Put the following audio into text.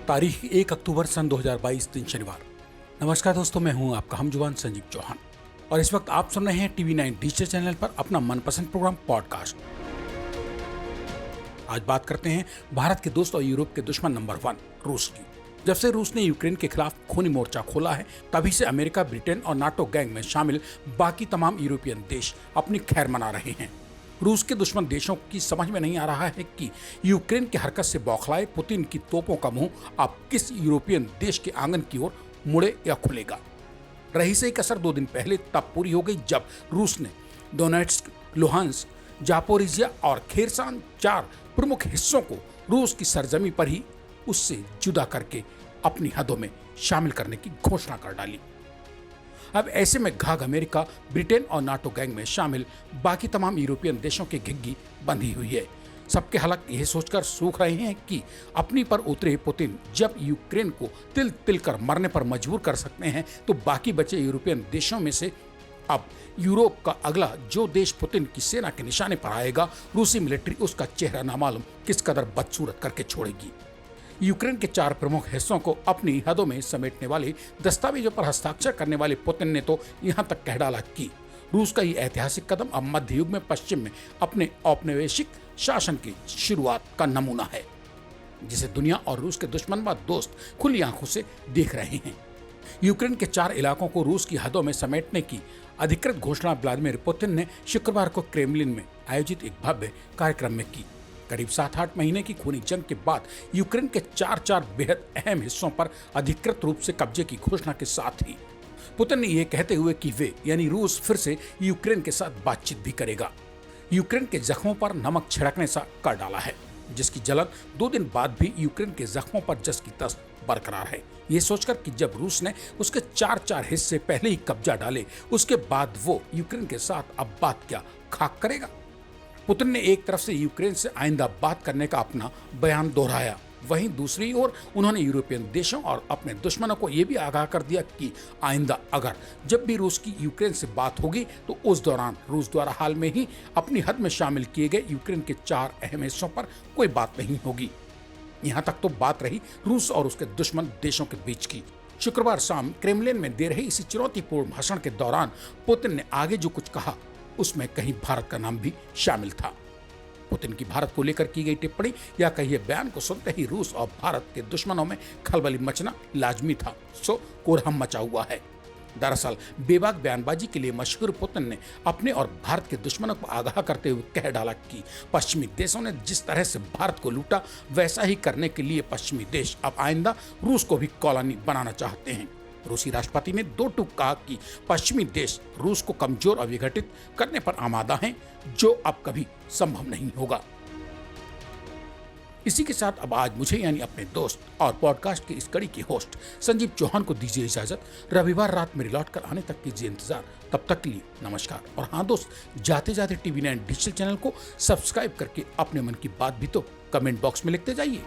तारीख 1 अक्टूबर सन 2022 दिन शनिवार। नमस्कार दोस्तों, मैं हूं आपका हमजुबान संजीव चौहान और इस वक्त आप सुन रहे हैं TV9 डिजिटल चैनल पर अपना मनपसंद प्रोग्राम पॉडकास्ट। आज बात करते हैं भारत के दोस्त और यूरोप के दुश्मन नंबर 1 रूस की। जब से रूस ने यूक्रेन के खिलाफ खूनी मोर्चा खोला है, तभी से अमेरिका, ब्रिटेन और नाटो गैंग में शामिल बाकी तमाम यूरोपियन देश अपनी खैर मना रहे हैं। रूस के दुश्मन देशों की समझ में नहीं आ रहा है कि यूक्रेन की हरकत से बौखलाए पुतिन की तोपों का मुंह अब किस यूरोपियन देश के आंगन की ओर मुड़े या खुलेगा। रही से कसर 2 दिन पहले तब पूरी हो गई जब रूस ने डोनेट्स्क, लुहांस्क, जापोरिजिया और खेरसान 4 प्रमुख हिस्सों को रूस की सरजमी पर ही उससे जुदा करके अपनी हदों में शामिल करने की घोषणा कर डाली। अब ऐसे में घाघ अमेरिका, ब्रिटेन और नाटो गैंग में शामिल बाकी तमाम यूरोपियन देशों की घिग्गी बंधी हुई है। सबके हलक यह सोचकर सूख रहे हैं कि अपनी पर उतरे पुतिन जब यूक्रेन को तिल तिल कर मरने पर मजबूर कर सकते हैं, तो बाकी बचे यूरोपियन देशों में से अब यूरोप का अगला जो देश पुतिन की सेना के निशाने पर आएगा, रूसी मिलिट्री उसका चेहरा नामालूम किस कदर बदसूरत करके छोड़ेगी। यूक्रेन के 4 प्रमुख हिस्सों को अपनी हदों में समेटने वाले दस्तावेजों पर हस्ताक्षर करने वाले पुतिन ने तो यहां तक कह डाला कि रूस का ये ऐतिहासिक कदम अब मध्य युग में पश्चिम में अपने औपनिवेशिक शासन की शुरुआत का नमूना है, जिसे दुनिया और रूस के दुश्मन व दोस्त खुली आंखों से देख रहे हैं। यूक्रेन के 4 इलाकों को रूस की हदों में समेटने की अधिकृत घोषणा व्लादिमीर पुतिन ने शुक्रवार को क्रेमलिन में आयोजित एक भव्य कार्यक्रम में की। करीब 7-8 महीने की खूनी जंग के बाद यूक्रेन के 4 बेहद अहम हिस्सों पर अधिकृत रूप से कब्जे की घोषणा के साथ ही पुतिन ने यह कहते हुए कि वे यानी रूस फिर से यूक्रेन के साथ बातचीत भी करेगा, यूक्रेन के जख्मों पर नमक छिड़कने सा कर डाला है, जिसकी झलक 2 दिन बाद भी यूक्रेन के जख्मों पर जस की तस बरकरार है। ये सोचकर कि जब रूस ने उसके 4 हिस्से पहले ही कब्जा डाले, उसके बाद वो यूक्रेन के साथ अब बात क्या खाक करेगा। पुतिन ने एक तरफ से यूक्रेन से आइंदा बात करने का अपना बयान दोहराया, वहीं दूसरी ओर उन्होंने यूरोपियन देशों और अपने दुश्मनों को यह भी आगाह कर दिया कि आइंदा अगर जब भी रूस की यूक्रेन से बात होगी, तो उस दौरान रूस द्वारा हाल में ही अपनी हद में शामिल किए गए यूक्रेन के 4 अहम हिस्सों पर कोई बात नहीं होगी। यहाँ तक तो बात रही रूस और उसके दुश्मन देशों के बीच की। शुक्रवार शाम क्रेमलिन में दे रहे इसी चुनौतीपूर्ण भाषण के दौरान पुतिन ने आगे जो कुछ कहा, उसमें कहीं भारत का नाम भी शामिल था। पुतिन की भारत को लेकर की गई टिप्पणी या कहिए बयान को सुनते ही रूस और भारत के दुश्मनों में खलबली मचना लाजमी था, सो कोरहम मचा हुआ है। दरअसल बेबाक बयानबाजी के लिए मशहूर पुतिन ने अपने और भारत के दुश्मनों को आगाह करते हुए कह डाला कि पश्चिमी देशों ने जिस तरह से भारत को लूटा, वैसा ही करने के लिए पश्चिमी देश अब आइंदा रूस को भी कॉलोनी बनाना चाहते हैं। रूसी राष्ट्रपति ने 2 टूक कहा कि पश्चिमी देश रूस को कमजोर और विघटित करने पर आमादा हैं, जो अब कभी संभव नहीं होगा। इसी के साथ अब आज मुझे यानी अपने दोस्त और पॉडकास्ट की इस कड़ी के होस्ट संजीव चौहान को दीजिए इजाजत। रविवार रात मेरे लौट कर आने तक कीजिए इंतजार। तब तक के लिए नमस्कार। और हाँ दोस्त, जाते जाते TV9 डिजिटल चैनल को सब्सक्राइब करके अपने मन की बात भी तो कमेंट बॉक्स में लिखते जाइए।